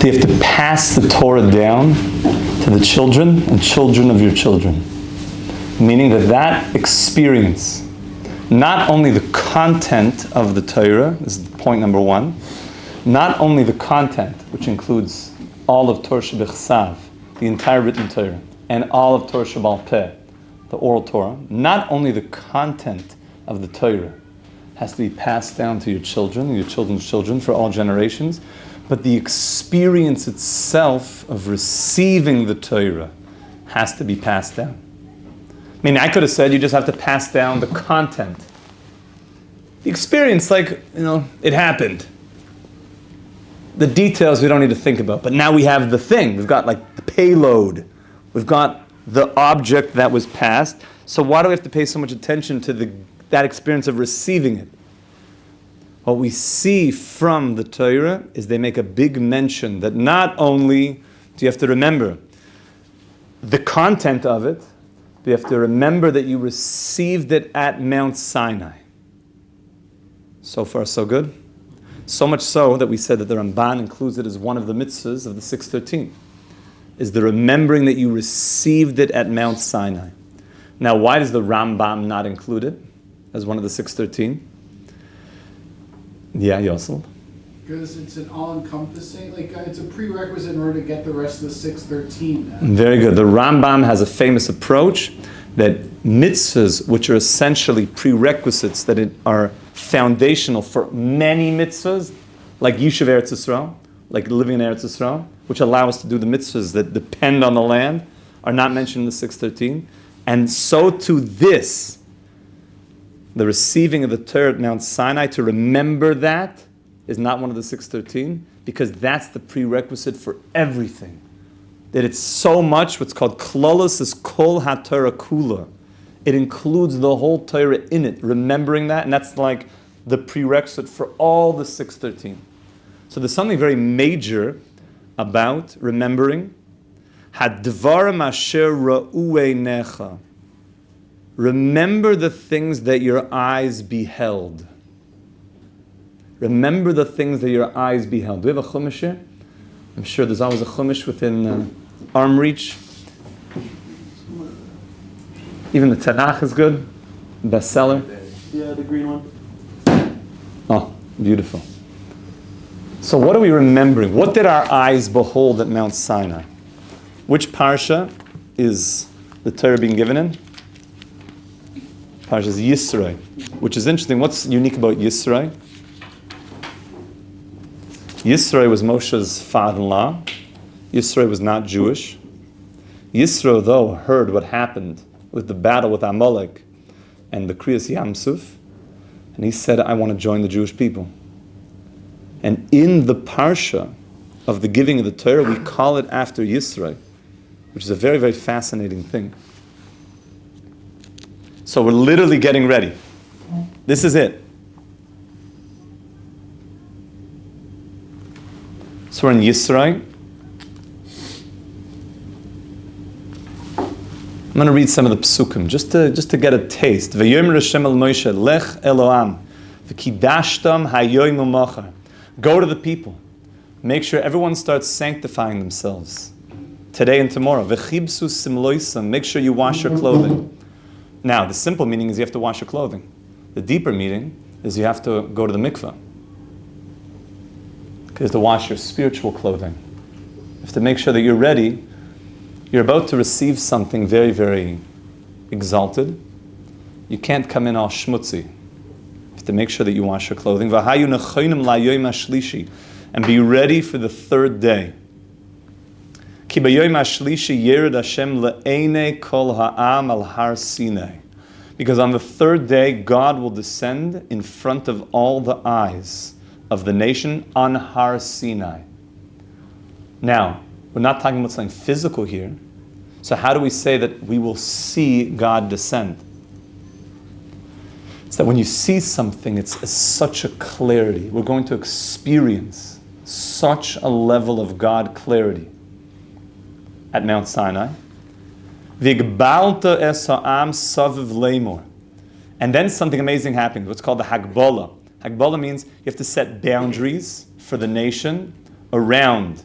You have to pass the Torah down to the children and children of your children. Meaning that experience, not only the content of the Torah, this is point number one, not only the content, which includes all of Torah Shebechsav, the entire written Torah, and all of Torah Shebal Peh, the oral Torah, not only the content of the Torah has to be passed down to your children and your children's children for all generations, but the experience itself of receiving the Torah has to be passed down. I mean, I could have said you just have to pass down the content. The experience, it happened. The details we don't need to think about. But now we have the thing. We've got the payload. We've got the object that was passed. So why do we have to pay so much attention to that experience of receiving it? What we see from the Torah is they make a big mention that not only do you have to remember the content of it, but you have to remember that you received it at Mount Sinai. So far, so good. So much so that we said that the Ramban includes it as one of the mitzvahs of the 613, is the remembering that you received it at Mount Sinai. Now, why does the Rambam not include it as one of the 613? Yeah, Yosel. Because it's an all-encompassing, it's a prerequisite in order to get the rest of the 613. Very good. The Rambam has a famous approach that mitzvahs, which are essentially prerequisites that are foundational for many mitzvahs, like Yishuv Eretz Yisrael, like living in Eretz Yisrael, which allow us to do the mitzvahs that depend on the land, are not mentioned in the 613. And so to this, the receiving of the Torah at Mount Sinai, to remember that, is not one of the 613, because that's the prerequisite for everything. That it's so much, what's called klolos is kol ha-Torah kula. It includes the whole Torah in it, remembering that, and that's like the prerequisite for all the 613. So there's something very major about remembering. Hadvarim asher ra'u einecha. Remember the things that your eyes beheld. Remember the things that your eyes beheld. Do we have a chumash here? I'm sure there's always a chumash within arm reach. Even the Tanakh is good. Bestseller. Yeah, the green one. Oh, beautiful. So what are we remembering? What did our eyes behold at Mount Sinai? Which parsha is the Torah being given in? Parsha is Yisro, which is interesting. What's unique about Yisro? Yisro was Moshe's father-in-law. Yisro was not Jewish. Yisro, though, heard what happened with the battle with Amalek and the Kriyas Yamsuf, and he said, I want to join the Jewish people. And in the parsha of the giving of the Torah, we call it after Yisro, which is a very, very fascinating thing. So we're literally getting ready. This is it. So we're in Yisro. I'm going to read some of the psukim just to get a taste. V'yomer Hashem el Moshe, lech Eloam, v'kidashtam hayoym u'machar. Go to the people. Make sure everyone starts sanctifying themselves today and tomorrow. V'chibsu simloisam. Make sure you wash your clothing. Now, the simple meaning is you have to wash your clothing. The deeper meaning is you have to go to the mikveh. Because to wash your spiritual clothing. You have to make sure that you're ready. You're about to receive something very, very exalted. You can't come in all schmutzy. You have to make sure that you wash your clothing. And be ready for the third day. Because on the third day, God will descend in front of all the eyes of the nation on Har Sinai. Now, we're not talking about something physical here. So how do we say that we will see God descend? It's that when you see something, it's such a clarity. We're going to experience such a level of God clarity at Mount Sinai. V'igbalta es ha'am saviv leimor. And then something amazing happens, what's called the Hagbola. Hagbola means you have to set boundaries for the nation around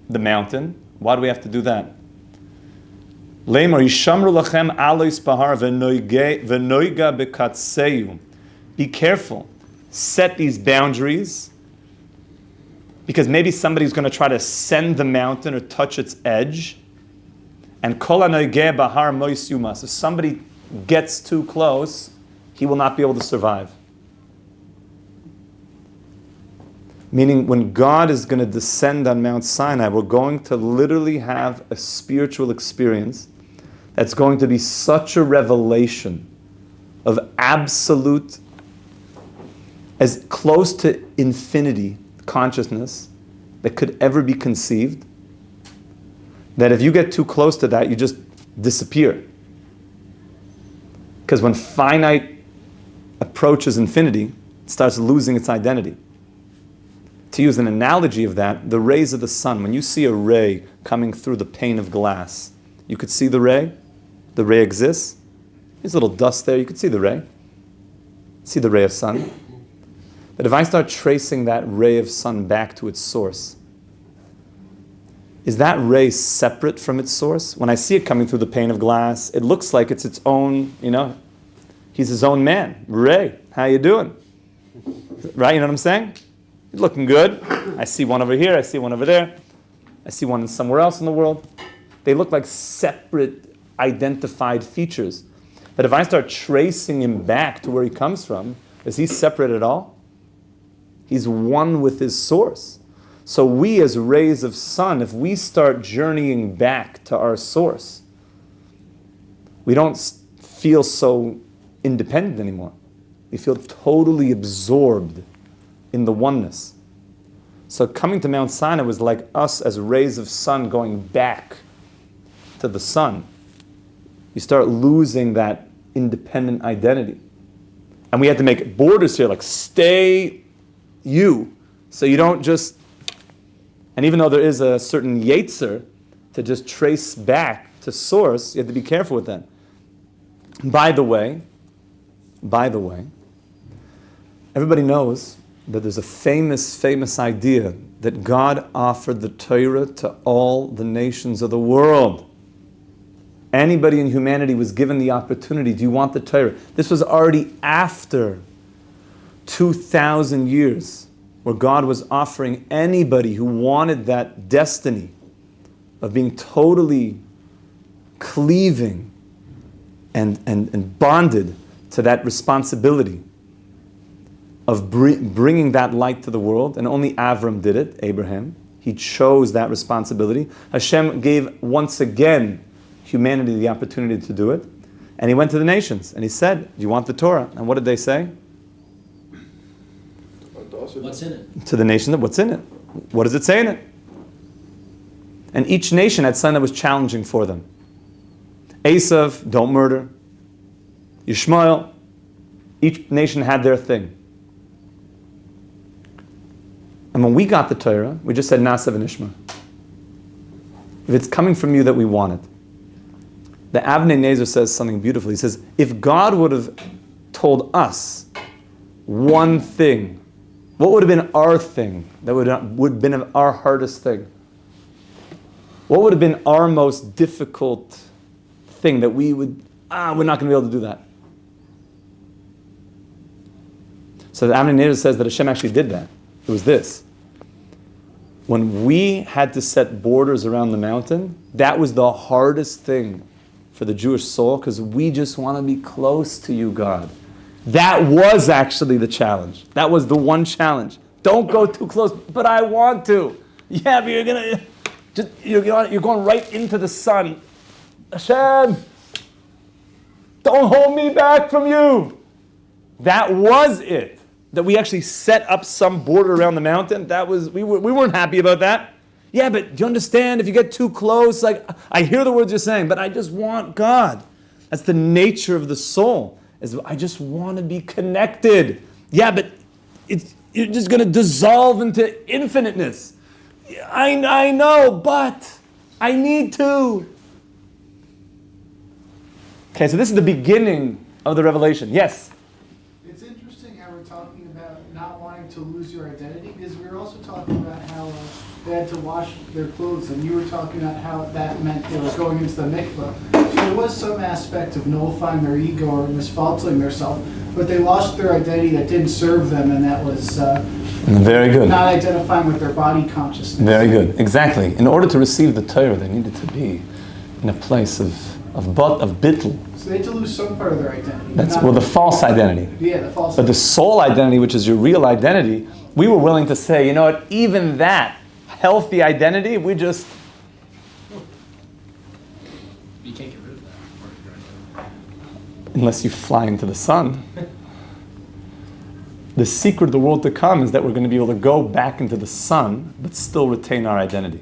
the mountain. Why do we have to do that? Lemor yishamru lachem alois bahar v'noiga bekatseu. Be careful. Set these boundaries, because maybe somebody's going to try to ascend the mountain or touch its edge. And kol hanoigeh bahar mois yumas. If somebody gets too close, he will not be able to survive. Meaning, when God is going to descend on Mount Sinai, we're going to literally have a spiritual experience that's going to be such a revelation of absolute, as close to infinity consciousness that could ever be conceived, that if you get too close to that, you just disappear. Because when finite approaches infinity, it starts losing its identity. To use an analogy of that, the rays of the sun, when you see a ray coming through the pane of glass, you could see the ray exists. There's a little dust there, you could see the ray. See the ray of sun. But if I start tracing that ray of sun back to its source, is that ray separate from its source? When I see it coming through the pane of glass, it looks like it's its own, he's his own man. Ray, how you doing? Right, you know what I'm saying? You're looking good. I see one over here, I see one over there. I see one somewhere else in the world. They look like separate, identified features. But if I start tracing him back to where he comes from, is he separate at all? He's one with his source. So we as rays of sun, if we start journeying back to our source, we don't feel so independent anymore. We feel totally absorbed in the oneness. So coming to Mount Sinai was like us as rays of sun going back to the sun. You start losing that independent identity. And we had to make borders here, like stay you. So you don't just, and even though there is a certain yetzer to just trace back to source, you have to be careful with that. By the way, everybody knows that there's a famous idea that God offered the Torah to all the nations of the world. Anybody in humanity was given the opportunity. Do you want the Torah? This was already after 2,000 years where God was offering anybody who wanted that destiny of being totally cleaving and bonded to that responsibility of bringing that light to the world. And only Avram did it, Abraham. He chose that responsibility. Hashem gave once again humanity the opportunity to do it. And he went to the nations and he said, do you want the Torah? And what did they say? What's in it? To the nation, what's in it? What does it say in it? And each nation had something that was challenging for them. Esav, don't murder. Yishmael, each nation had their thing. And when we got the Torah, we just said, Nasa v'nishma. If it's coming from you that we want it. The Avnei Nezer says something beautiful. He says, if God would have told us one thing, what would have been our thing? That would have been our hardest thing. What would have been our most difficult thing that we would, we're not going to be able to do that. So the Avnei Nezer says that Hashem actually did that. It was this. When we had to set borders around the mountain, that was the hardest thing for the Jewish soul, because we just want to be close to you, God. That was actually the challenge. That was the one challenge. Don't go too close, but I want to. Yeah, but you're going right into the sun. Hashem, don't hold me back from you. That was it. That we actually set up some border around the mountain. That was we weren't happy about that. Yeah, but do you understand? If you get too close, like I hear the words you're saying, but I just want God. That's the nature of the soul. Is I just want to be connected. Yeah, but you're just going to dissolve into infiniteness. I know, but I need to. Okay, so this is the beginning of the revelation. Yes? It's interesting how we're talking about not wanting to lose your identity, because we were also talking about how had to wash their clothes, and you were talking about how that meant they were going into the mikvah. So there was some aspect of nullifying their ego or misfaltering themselves, but they lost their identity that didn't serve them, and that was very good. Not identifying with their body consciousness. Very good. Exactly. In order to receive the Torah, they needed to be in a place of bittul. So they had to lose some part of their identity. That's the false identity. Yeah, the false. But the soul identity, which is your real identity, we were willing to say, you know what? Even that healthy identity, we just. You can't get rid of that. Unless you fly into the sun. The secret of the world to come is that we're going to be able to go back into the sun, but still retain our identity.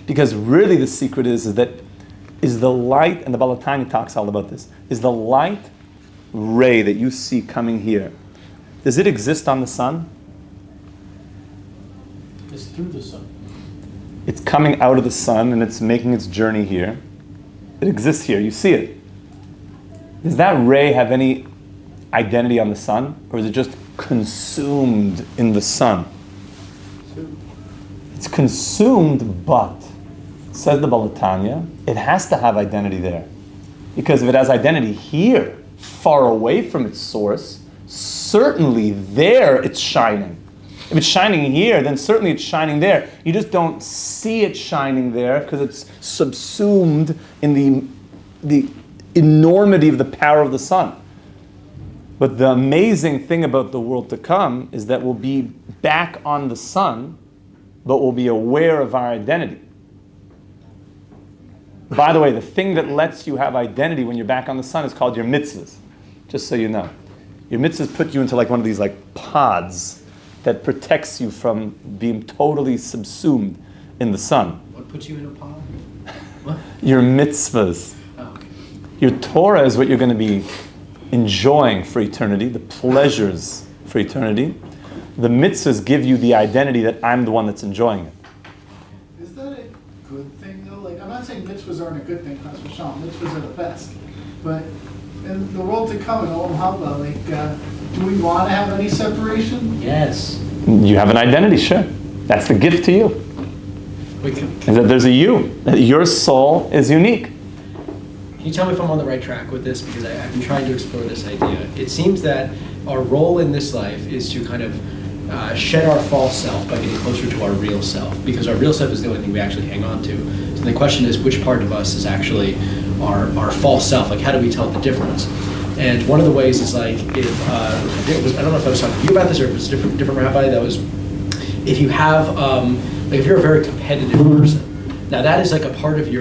Because really the secret is that the light, and the Balatani talks all about this, is the light ray that you see coming here. Does it exist on the sun? It's through the sun. It's coming out of the sun and it's making its journey here. It exists here, you see it. Does that ray have any identity on the sun, or is it just consumed in the sun? It's consumed, but, says the Balatanya, it has to have identity there. Because if it has identity here, far away from its source, certainly there it's shining. If it's shining here, then certainly it's shining there. You just don't see it shining there because it's subsumed in the enormity of the power of the sun. But the amazing thing about the world to come is that we'll be back on the sun, but we'll be aware of our identity. By the way, the thing that lets you have identity when you're back on the sun is called your mitzvahs, just so you know. Your mitzvahs put you into like one of these like pods that protects you from being totally subsumed in the sun. What puts you in a pod? What? Your mitzvahs. Oh, okay. Your Torah is what you're going to be enjoying for eternity, the pleasures for eternity. The mitzvahs give you the identity that I'm the one that's enjoying it. Is that a good thing though? Like, I'm not saying mitzvahs aren't a good thing, Chas v'shalom. Mitzvahs are the best. But in the world to come, in Olam Haba, like, do we want to have any separation? Yes. You have an identity, sure. That's the gift to you. Is that there's a you. Your soul is unique. Can you tell me if I'm on the right track with this? Because I've been trying to explore this idea. It seems that our role in this life is to kind of shed our false self by getting closer to our real self, because our real self is the only thing we actually hang on to. So the question is, which part of us is actually our false self? Like, how do we tell the difference? And one of the ways is like, if I don't know if I was talking to you about this or if it was a different rabbi, that was, if you have, like if you're a very competitive person, now that is like a part of the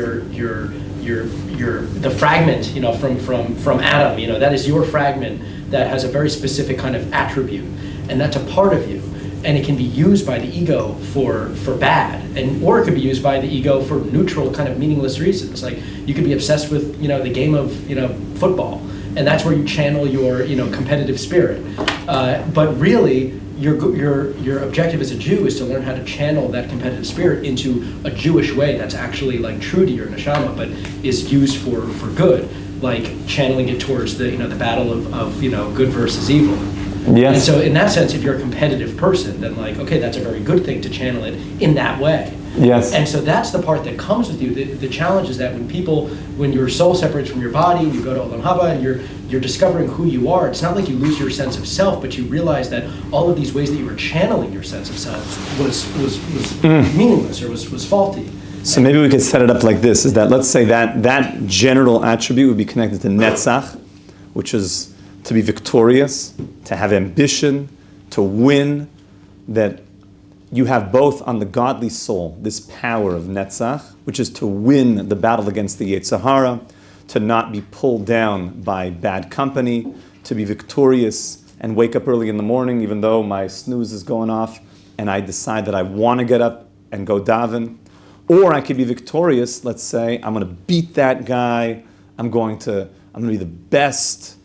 fragment, you know, from Adam, you know, that is your fragment that has a very specific kind of attribute, and that's a part of you, and it can be used by the ego for bad, or it could be used by the ego for neutral kind of meaningless reasons. Like you could be obsessed with, you know, the game of, you know, football, and that's where you channel your, you know, competitive spirit. But really, your objective as a Jew is to learn how to channel that competitive spirit into a Jewish way that's actually like true to your neshama, but is used for good, like channeling it towards the, you know, the battle of you know, good versus evil. Yes. And so in that sense, if you're a competitive person, then like, okay, that's a very good thing to channel it in that way. Yes. And so that's the part that comes with you. The challenge is that when your soul separates from your body, and you go to Olam Haba, and you're discovering who you are, it's not like you lose your sense of self, but you realize that all of these ways that you were channeling your sense of self was meaningless or was faulty. So maybe we could set it up like this, is that let's say that general attribute would be connected to Netzach, which is to be victorious, to have ambition, to win, that you have both on the godly soul this power of Netzach, which is to win the battle against the Yetzer Hara, to not be pulled down by bad company, to be victorious and wake up early in the morning even though my snooze is going off and I decide that I want to get up and go daven. Or I could be victorious, let's say, I'm going to beat that guy, I'm going to be the best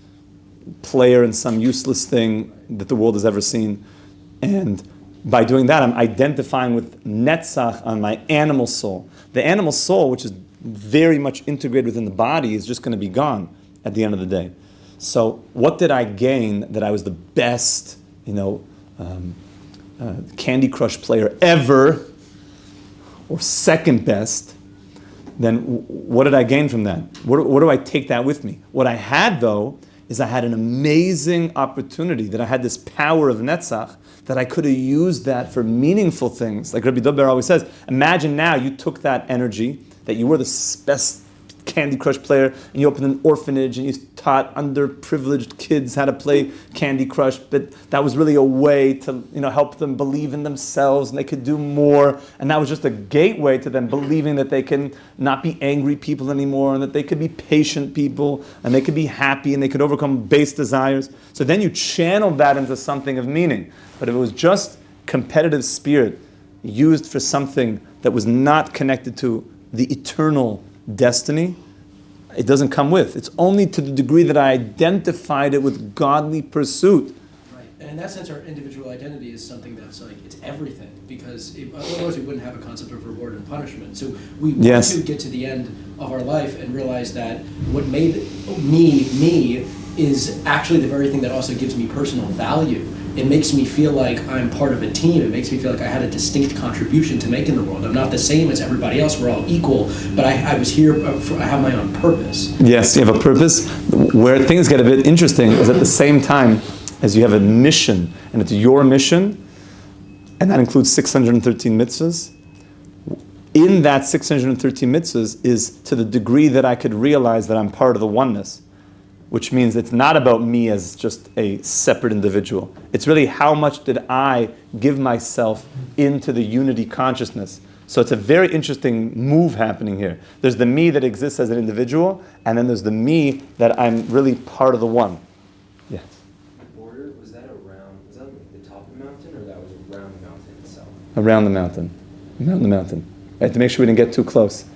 player in some useless thing that the world has ever seen. And by doing that, I'm identifying with Netzach on my animal soul. The animal soul, which is very much integrated within the body, is just going to be gone at the end of the day. So what did I gain that I was the best, Candy Crush player ever or second best, then what did I gain from that? What do I take that with me? What I had, though, is I had an amazing opportunity, that I had this power of Netzach, that I could have used that for meaningful things. Like Rabbi Dober always says, imagine now you took that energy, that you were the best Candy Crush player, and you opened an orphanage and you taught underprivileged kids how to play Candy Crush, but that was really a way to help them believe in themselves and they could do more, and that was just a gateway to them believing that they can not be angry people anymore and that they could be patient people and they could be happy and they could overcome base desires. So then you channeled that into something of meaning. But if it was just competitive spirit used for something that was not connected to the eternal destiny, it doesn't come with. It's only to the degree that I identified it with godly pursuit. Right, and in that sense, our individual identity is something that's like, it's everything, because otherwise we wouldn't have a concept of reward and punishment. So we want to get to the end of our life and realize that what made me is actually the very thing that also gives me personal value. It makes me feel like I'm part of a team. It makes me feel like I had a distinct contribution to make in the world. I'm not the same as everybody else. We're all equal, but I was here, I have my own purpose. Yes, you have a purpose. Where things get a bit interesting is at the same time as you have a mission, and it's your mission, and that includes 613 mitzvahs. In that 613 mitzvahs is to the degree that I could realize that I'm part of the oneness, which means it's not about me as just a separate individual. It's really how much did I give myself into the unity consciousness. So it's a very interesting move happening here. There's the me that exists as an individual, and then there's the me that I'm really part of the one. Yeah. The border, was that like the top of the mountain, or that was around the mountain itself? Around the mountain. Around the mountain. I have to make sure we didn't get too close.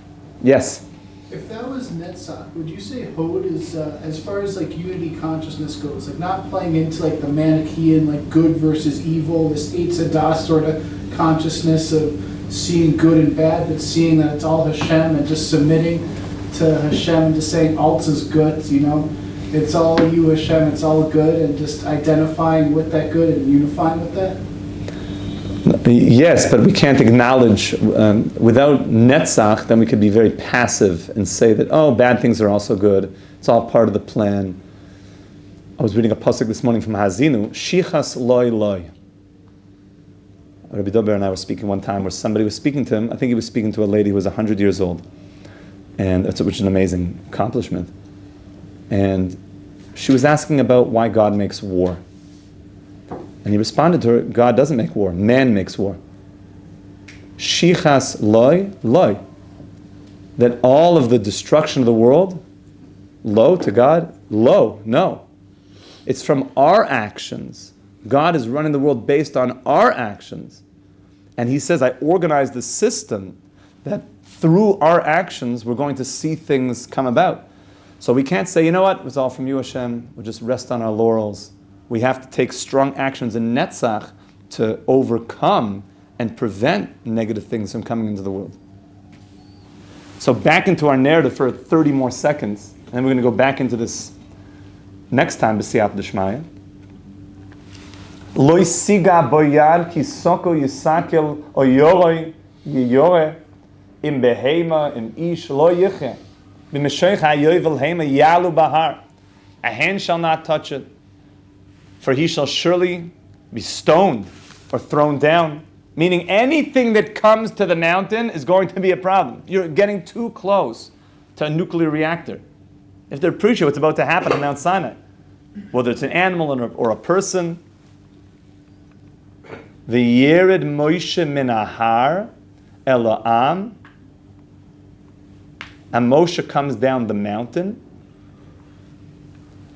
Yes? If that was Netzach, would you say Hod is, as far as like unity consciousness goes, like not playing into like the Manichaean, like good versus evil, this Eitz Hadas sort of consciousness of seeing good and bad, but seeing that it's all Hashem and just submitting to Hashem and just saying alt is good, it's all you Hashem, it's all good, and just identifying with that good and unifying with that? Yes, but we can't acknowledge, without Netzach, then we could be very passive and say that, oh, bad things are also good. It's all part of the plan. I was reading a pasuk this morning from Hazinu, Shichas loy loy. Rabbi Dober and I were speaking one time where somebody was speaking to him. I think he was speaking to a lady who was 100 years old, which is an amazing accomplishment. And she was asking about why God makes war. And he responded to her, God doesn't make war, man makes war. Shichas loy, loy. That all of the destruction of the world, lo to God, lo, no. It's from our actions. God is running the world based on our actions. And he says, I organize the system that through our actions, we're going to see things come about. So we can't say, you know what, it was all from you, Hashem. We'll just rest on our laurels. We have to take strong actions in Netzach to overcome and prevent negative things from coming into the world. So back into our narrative for 30 more seconds, and then we're going to go back into this next time, B'siyat D'Shmaya. Lo siga boyad ki soko yisakel o yoroi yiyore im behema im ish lo yiche b'meshoich hayovel hema yalu bahar. A hand shall not touch it, for he shall surely be stoned or thrown down. Meaning anything that comes to the mountain is going to be a problem. You're getting too close to a nuclear reactor. If they're preaching what's about to happen on Mount Sinai, whether it's an animal or a person, V'yered Moshe min ahar el ha'am, and Moshe comes down the mountain.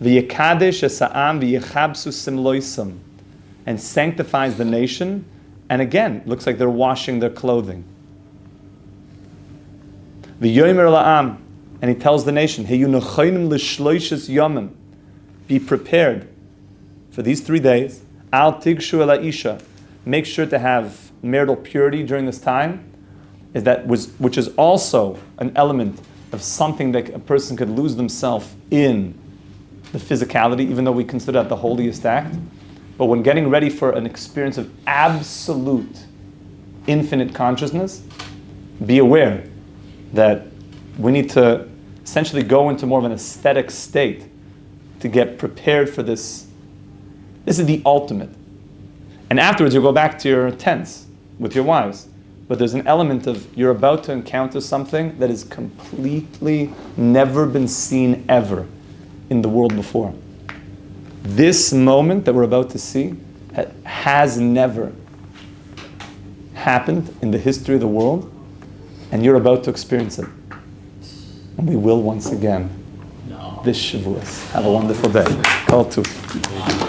V'yekadesh es ha'am v'yechabsu simloisam, and sanctifies the nation. And again, looks like they're washing their clothing. V'yomer la'am, and he tells the nation, Heyu nechonim l'shloishes yomim, be prepared for these 3 days. Al tigshu el ha'isha, make sure to have marital purity during this time, which is also an element of something that a person could lose themselves in the physicality, even though we consider that the holiest act. But when getting ready for an experience of absolute infinite consciousness, be aware that we need to essentially go into more of an aesthetic state to get prepared for this. This is the ultimate. And afterwards, you'll go back to your tents with your wives. But there's an element of you're about to encounter something that has completely never been seen ever in the world before. This moment that we're about to see has never happened in the history of the world, and you're about to experience it. And we will once again. This Shavuos. Have a wonderful day. Kol Tov.